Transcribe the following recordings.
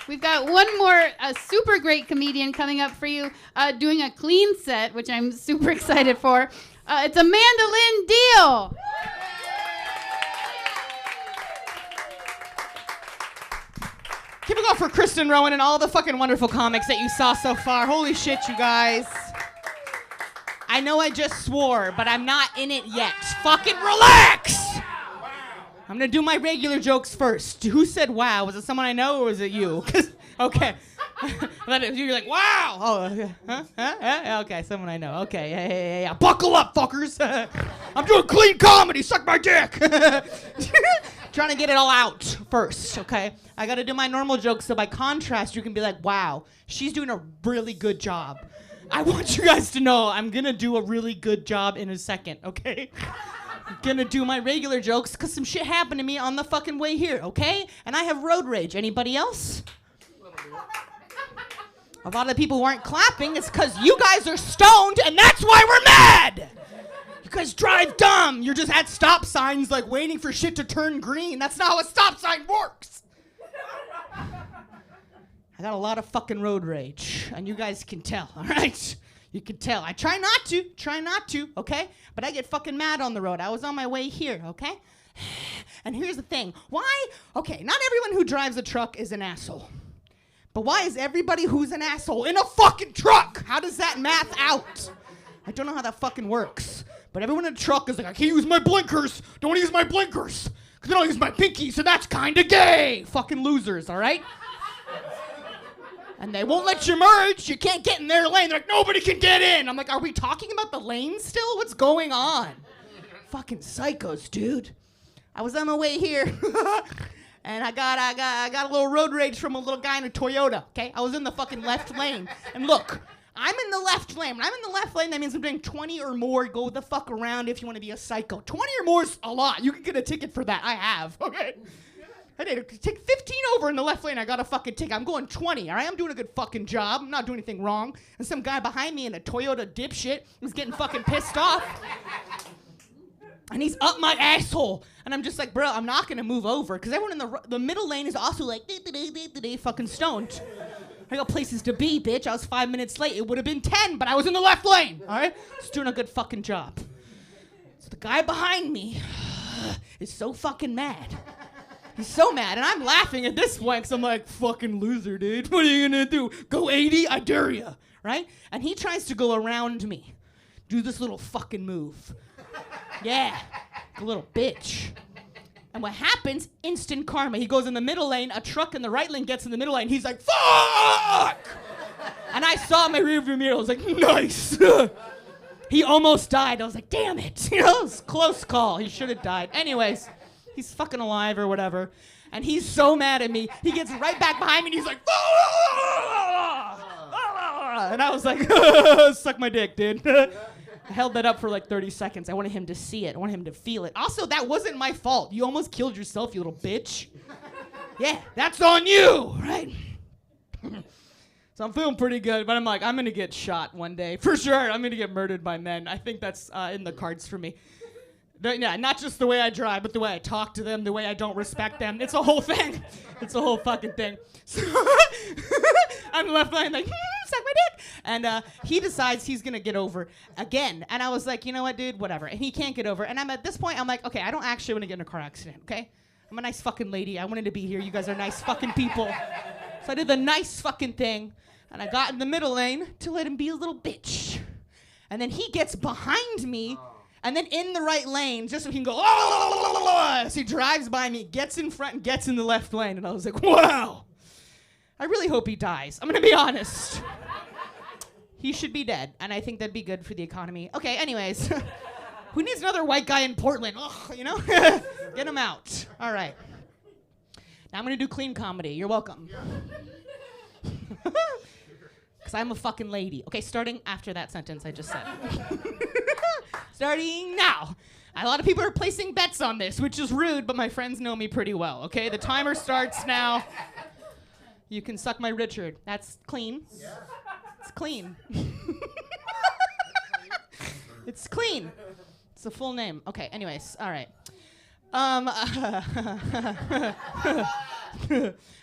We've got one more super great comedian coming up for you, doing a clean set, which I'm super excited for. It's Amanda Lynn Deal. Keep it going for Kristen Rowan and all the fucking wonderful comics that you saw so far. Holy shit, you guys. I know I just swore, but I'm not in it yet. Fucking relax! I'm gonna do my regular jokes first. Who said wow? Was it someone I know or was it you? Okay. You're like, wow! Oh, huh? Okay, someone I know. Okay, yeah. Buckle up, fuckers! I'm doing clean comedy, suck my dick! Trying to get it all out first, okay? I gotta do my normal jokes so by contrast you can be like, wow, she's doing a really good job. I want you guys to know I'm gonna do a really good job in a second, okay? I'm gonna do my regular jokes because some shit happened to me on the fucking way here, okay? And I have road rage. Anybody else? A lot of the people who aren't clapping, it's because you guys are stoned and that's why we're mad! You guys drive dumb. You're just at stop signs like waiting for shit to turn green. That's not how a stop sign works. I got a lot of fucking road rage, and you guys can tell, all right? You can tell. I try not to, okay? But I get fucking mad on the road. I was on my way here, okay? And here's the thing. Why? Okay, not everyone who drives a truck is an asshole. But why is everybody who's an asshole in a fucking truck? How does that math out? I don't know how that fucking works. But everyone in a truck is like, I can't use my blinkers. Don't use my blinkers. Because I don't use my pinky, so that's kind of gay. Fucking losers, all right? And they won't let you merge. You can't get in their lane. They're like, nobody can get in. I'm like, are we talking about the lane still? What's going on? Fucking psychos, dude. I was on my way here. And I got a little road rage from a little guy in a Toyota, okay? I was in the fucking left lane. And look, I'm in the left lane. When I'm in the left lane, that means I'm doing 20 or more. Go the fuck around if you want to be a psycho. 20 or more is a lot. You can get a ticket for that. I have, okay? I did take 15 over in the left lane. I got a fucking ticket. I'm going 20, all right? I'm doing a good fucking job. I'm not doing anything wrong. And some guy behind me in a Toyota dipshit was getting fucking pissed off. And he's up my asshole. And I'm just like, bro, I'm not going to move over. Because everyone in the middle lane is also like, fucking stoned. I got places to be, bitch. I was 5 minutes late. It would have been 10, but I was in the left lane, all right? Just doing a good fucking job. So the guy behind me is so fucking mad. He's so mad, and I'm laughing at this point because I'm like, fucking loser, dude. What are you gonna do? Go 80? I dare ya, right? And he tries to go around me. Do this little fucking move. Yeah, like a little bitch. And what happens? Instant karma. He goes in the middle lane, a truck in the right lane gets in the middle lane, he's like, fuck! And I saw my rearview mirror, I was like, nice! He almost died. I was like, damn it. You know, it was a close call. He should have died. Anyways. He's fucking alive or whatever. And he's so mad at me. He gets right back behind me and he's like, and I was like, suck my dick, dude. I held that up for like 30 seconds. I wanted him to see it. I wanted him to feel it. Also, that wasn't my fault. You almost killed yourself, you little bitch. Yeah, that's on you, right? So I'm feeling pretty good, but I'm like, I'm going to get shot one day. For sure, I'm going to get murdered by men. I think that's in the cards for me. Yeah, not just the way I drive, but the way I talk to them, the way I don't respect them. It's a whole thing. It's a whole fucking thing. So I'm left lane like, suck my dick. And he decides he's going to get over again. And I was like, you know what, dude, whatever. And he can't get over. And I'm at this point, I'm like, okay, I don't actually want to get in a car accident, okay? I'm a nice fucking lady. I wanted to be here. You guys are nice fucking people. So I did the nice fucking thing. And I got in the middle lane to let him be a little bitch. And then he gets behind me. And then in the right lane, just so he can go, so he drives by me, gets in front, and gets in the left lane. And I was like, wow. I really hope he dies. I'm going to be honest. He should be dead. And I think that'd be good for the economy. Okay, anyways. Who needs another white guy in Portland? Ugh, you know? Get him out. All right. Now I'm going to do clean comedy. You're welcome. Because I'm a fucking lady. Okay, starting after that sentence I just said. Starting now. A lot of people are placing bets on this, which is rude, but my friends know me pretty well, okay? The timer starts now. You can suck my Richard. That's clean. Yeah. It's clean. It's clean. It's a full name. Okay, anyways, all right.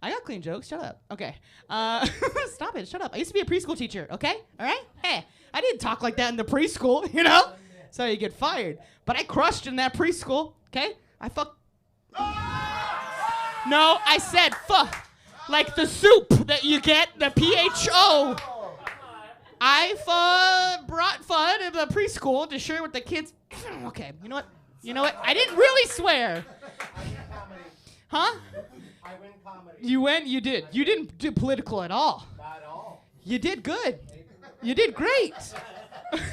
I got clean jokes. Shut up. Okay. Stop it. Shut up. I used to be a preschool teacher. Okay. All right. Hey, I didn't talk like that in the preschool. You know. That's how you get fired. But I crushed in that preschool. Okay. I fuck. No, I said fuck. Like the soup that you get, the PHO. I brought fun to the preschool to share with the kids. Okay, you know what? You know what? I didn't really swear. Huh? I win comedy. You went? You did. You didn't do political at all. Not at all. You did good. You did great.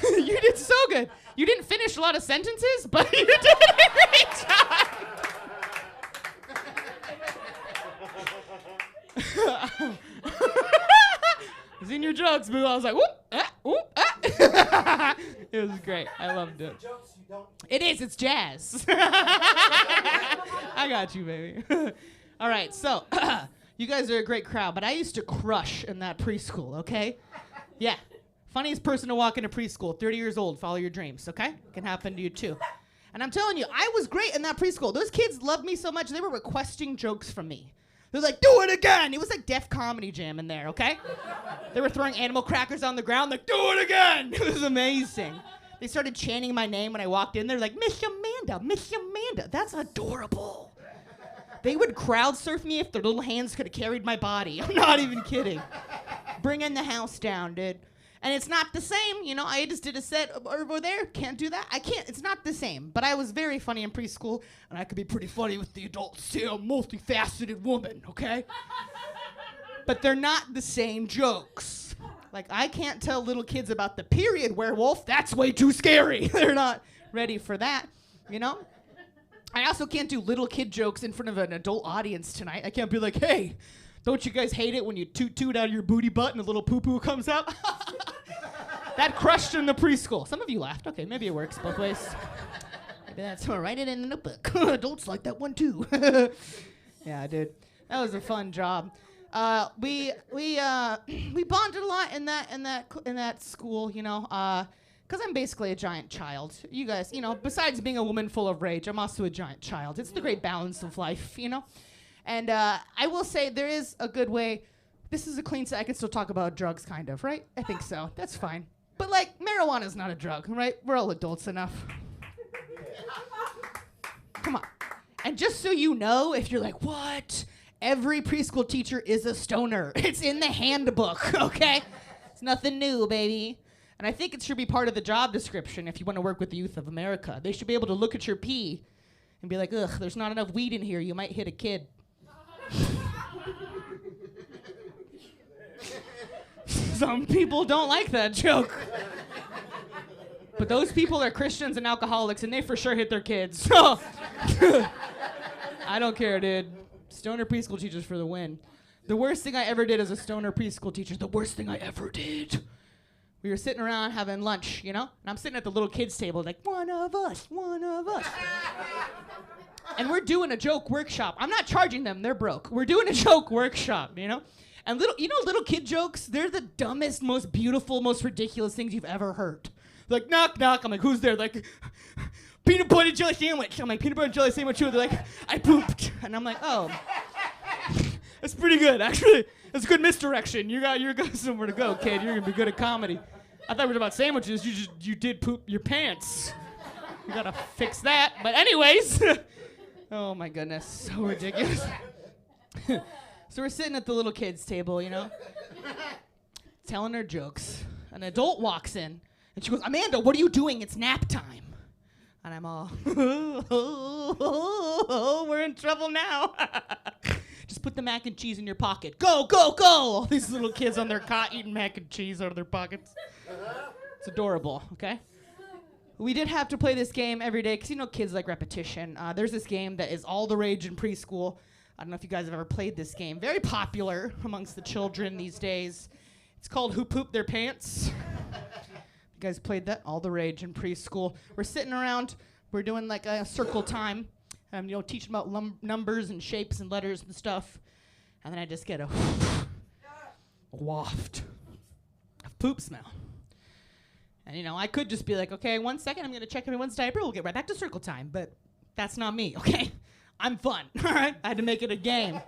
You did so good. You didn't finish a lot of sentences, but you did a great job. It was in your jokes, boo. I was like, whoop, whoop, It was great. I loved it. Jokes you don't. It is. It's jazz. I got you, baby. All right, so you guys are a great crowd, but I used to crush in that preschool, okay? Yeah. Funniest person to walk into preschool, 30 years old, follow your dreams, okay? It can happen to you too. And I'm telling you, I was great in that preschool. Those kids loved me so much, they were requesting jokes from me. They're like, do it again. It was like Def Comedy Jam in there, okay? They were throwing animal crackers on the ground, like, do it again. It was amazing. They started chanting my name when I walked in. They're like, Miss Amanda, Miss Amanda. That's adorable. They would crowd surf me if their little hands could have carried my body. I'm not even kidding. Bringing the house down, dude. And it's not the same, you know, I just did a set over there, can't do that. I can't, it's not the same. But I was very funny in preschool, and I could be pretty funny with the adults too. I'm a multifaceted woman, okay? But they're not the same jokes. Like, I can't tell little kids about the period werewolf, that's way too scary. They're not ready for that, you know? I also can't do little kid jokes in front of an adult audience tonight. I can't be like, hey, don't you guys hate it when you toot out of your booty butt and a little poo-poo comes out? That crushed in the preschool. Some of you laughed. Okay, maybe it works both ways. Maybe that's all right. Write it in the notebook. Adults like that one too. Yeah, dude. That was a fun job. We bonded a lot in that school, you know, because I'm basically a giant child. You guys, you know, besides being a woman full of rage, I'm also a giant child. It's the great balance of life, you know. And I will say there is a good way. This is a clean set. I can still talk about drugs, kind of, right? I think so. That's fine. But, like, marijuana's not a drug, right? We're all adults enough. Come on. And just so you know, if you're like, what? Every preschool teacher is a stoner. It's in the handbook, okay? It's nothing new, baby. And I think it should be part of the job description if you want to work with the youth of America. They should be able to look at your pee and be like, ugh, there's not enough weed in here. You might hit a kid. Some people don't like that joke. But those people are Christians and alcoholics, and they for sure hit their kids. So I don't care, dude. Stoner preschool teachers for the win. The worst thing I ever did as a stoner preschool teacher, the worst thing I ever did. We were sitting around having lunch, you know? And I'm sitting at the little kids' table like, one of us, one of us. And we're doing a joke workshop. I'm not charging them, they're broke. We're doing a joke workshop, you know? And little kid jokes, they're the dumbest, most beautiful, most ridiculous things you've ever heard. Like, knock, knock. I'm like, who's there? Like, peanut butter jelly sandwich. I'm like, peanut butter jelly sandwich too. They're like, I pooped. And I'm like, oh. That's pretty good, actually. That's good misdirection. You're got somewhere to go, kid. You're gonna be good at comedy. I thought we were about sandwiches. You did poop your pants. You gotta fix that. But anyways. Oh my goodness, so ridiculous. So we're sitting at the little kids' table, you know, telling her jokes. An adult walks in, and she goes, Amanda, what are you doing? It's nap time. And I'm all, we're in trouble now. Just put the mac and cheese in your pocket. Go, go, go. All these little kids on their cot eating mac and cheese out of their pockets. It's adorable, okay? We did have to play this game every day because, you know, kids like repetition. There's this game that is all the rage in preschool. I don't know if you guys have ever played this game. Very popular amongst the children these days. It's called Who Pooped Their Pants. You guys played that? All the rage in preschool. We're sitting around. We're doing like a circle time. You know, teaching about numbers and shapes and letters and stuff. And then I just get a waft of poop smell. And, you know, I could just be like, okay, 1 second, I'm going to check everyone's diaper. We'll get right back to circle time. But that's not me, okay? I'm fun, all right? I had to make it a game.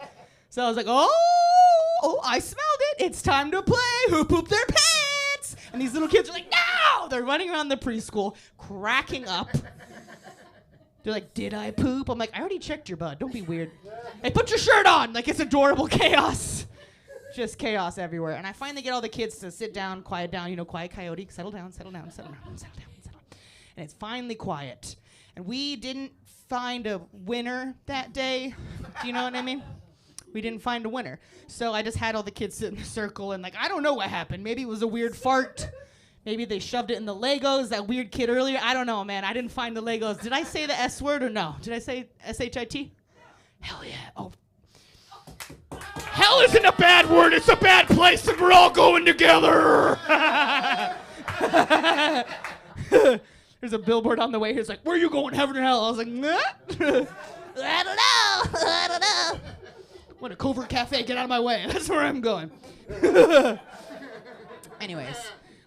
So I was like, oh, I smelled it. It's time to play Who Pooped Their Pants? And these little kids are like, no! They're running around the preschool, cracking up. They're like, did I poop? I'm like, I already checked your butt. Don't be weird. Hey, put your shirt on. Like, it's adorable chaos. Just chaos everywhere. And I finally get all the kids to sit down, quiet down, quiet coyote, settle down, settle down, settle down, settle down, settle down. And it's finally quiet. And we didn't find a winner that day. Do you know what I mean? We didn't find a winner. So I just had all the kids sit in a circle and I don't know what happened. Maybe it was a weird fart. Maybe they shoved it in the Legos, that weird kid earlier. I don't know, man. I didn't find the Legos. Did I say the S word or no? Did I say S-H-I-T? Hell yeah. Oh. Hell isn't a bad word. It's a bad place and we're all going together. There's a billboard on the way here. It's like, where are you going, heaven or hell? I was like, nah. I don't know. What a Covert cafe. Get out of my way. That's where I'm going. Anyways.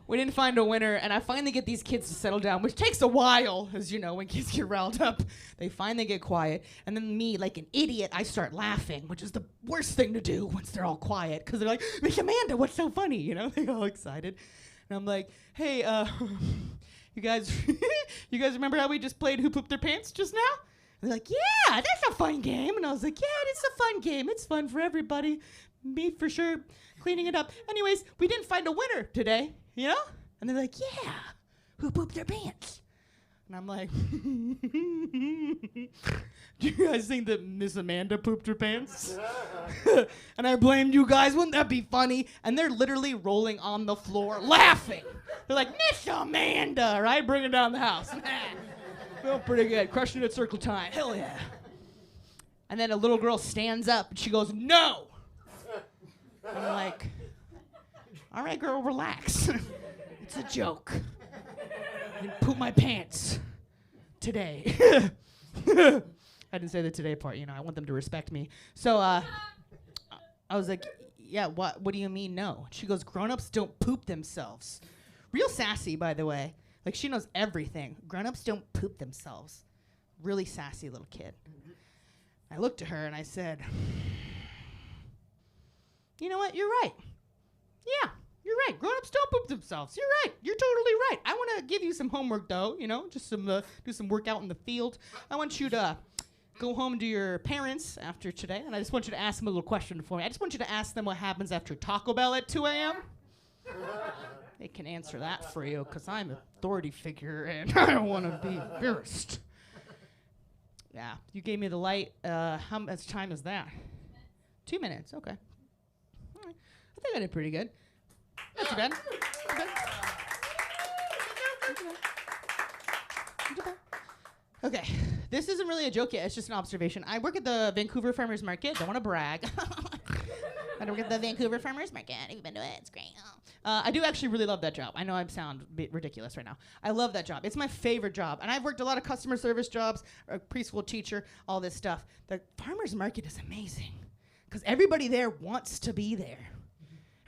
We didn't find a winner, and I finally get these kids to settle down, which takes a while, as you know, when kids get riled up. They finally get quiet, and then me, like an idiot, I start laughing, which is the worst thing to do once they're all quiet, because they're like, Miss Amanda, what's so funny? They get all excited. And I'm like, hey, you guys remember how we just played Who Pooped Their Pants just now? And they're like, yeah, that's a fun game. And I was like, yeah, it's a fun game. It's fun for everybody. Me, for sure, cleaning it up. Anyways, we didn't find a winner today. And they're like, yeah, who pooped their pants? And I'm like, do you guys think that Miss Amanda pooped her pants? And I blamed you guys. Wouldn't that be funny? And they're literally rolling on the floor laughing. They're like, Miss Amanda, right? Bringing down the house. Feel pretty good. Crushing it at circle time. Hell yeah. And then a little girl stands up and she goes, no. And I'm like, all right, girl, relax. It's a joke. I didn't poop my pants today. I didn't say the today part, I want them to respect me. So I was like, yeah, what do you mean no? She goes, grown-ups don't poop themselves. Real sassy, by the way. Like, she knows everything. Grown-ups don't poop themselves. Really sassy little kid. I looked at her and I said, you know what? You're right. Yeah, you're right. Grown-ups don't poop themselves. You're right. You're totally right. I want to give you some homework, though, just do some work out in the field. I want you to go home to your parents after today, and I just want you to ask them a little question for me. I just want you to ask them what happens after Taco Bell at 2 a.m. They can answer that for you, because I'm an authority figure, and I don't want to be embarrassed. Yeah, you gave me the light. How much time is that? 2 minutes. Okay. All right. I think I did pretty good. Not too bad. Okay, this isn't really a joke yet. It's just an observation. I work at the Vancouver Farmers Market. Don't want to brag. I work at the Vancouver Farmers Market. You've been to it. It's great. I do actually really love that job. I know I sound a bit ridiculous right now. I love that job. It's my favorite job. And I've worked a lot of customer service jobs, a preschool teacher, all this stuff. The Farmers Market is amazing because everybody there wants to be there.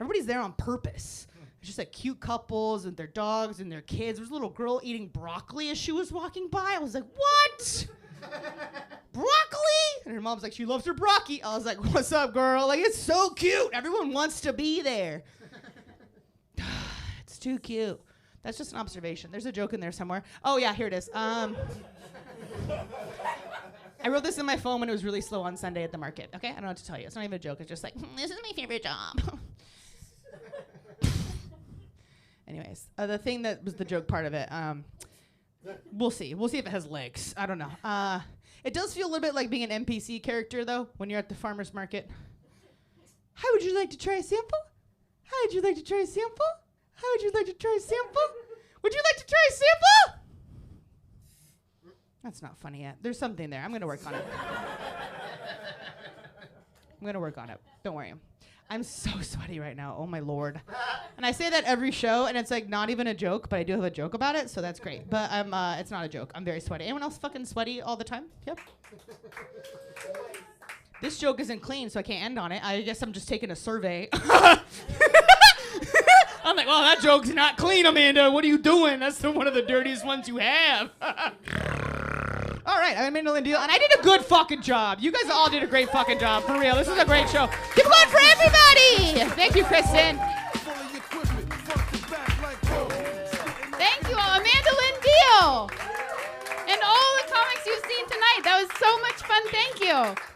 Everybody's there on purpose. It's just like cute couples and their dogs and their kids. There was a little girl eating broccoli as she was walking by. I was like, what? Broccoli? And her mom's like, she loves her broccoli. I was like, what's up, girl? Like, it's so cute. Everyone wants to be there. It's too cute. That's just an observation. There's a joke in there somewhere. Oh, yeah, here it is. I wrote this in my phone when it was really slow on Sunday at the market. Okay? I don't know what to tell you. It's not even a joke. It's just like, this is my favorite job. Anyways, the thing that was the joke part of it, we'll see. We'll see if it has legs. I don't know. It does feel a little bit like being an NPC character, though, when you're at the farmer's market. How would you like to try a sample? How would you like to try a sample? How would you like to try a sample? Would you like to try a sample? That's not funny yet. There's something there. I'm going to work on it. I'm going to work on it. Don't worry. I'm so sweaty right now. Oh, my Lord. And I say that every show, and it's like not even a joke, but I do have a joke about it, so that's great. But it's not a joke. I'm very sweaty. Anyone else fucking sweaty all the time? Yep. This joke isn't clean, so I can't end on it. I guess I'm just taking a survey. I'm like, well, that joke's not clean, Amanda. What are you doing? That's one of the dirtiest ones you have. All right, I'm Amanda Lynn Deal, and I did a good fucking job. You guys all did a great fucking job, for real. This is a great show. Keep it going for everybody. Thank you, Kristen. Thank you all. Amanda Lynn Deal. And all the comics you've seen tonight. That was so much fun. Thank you.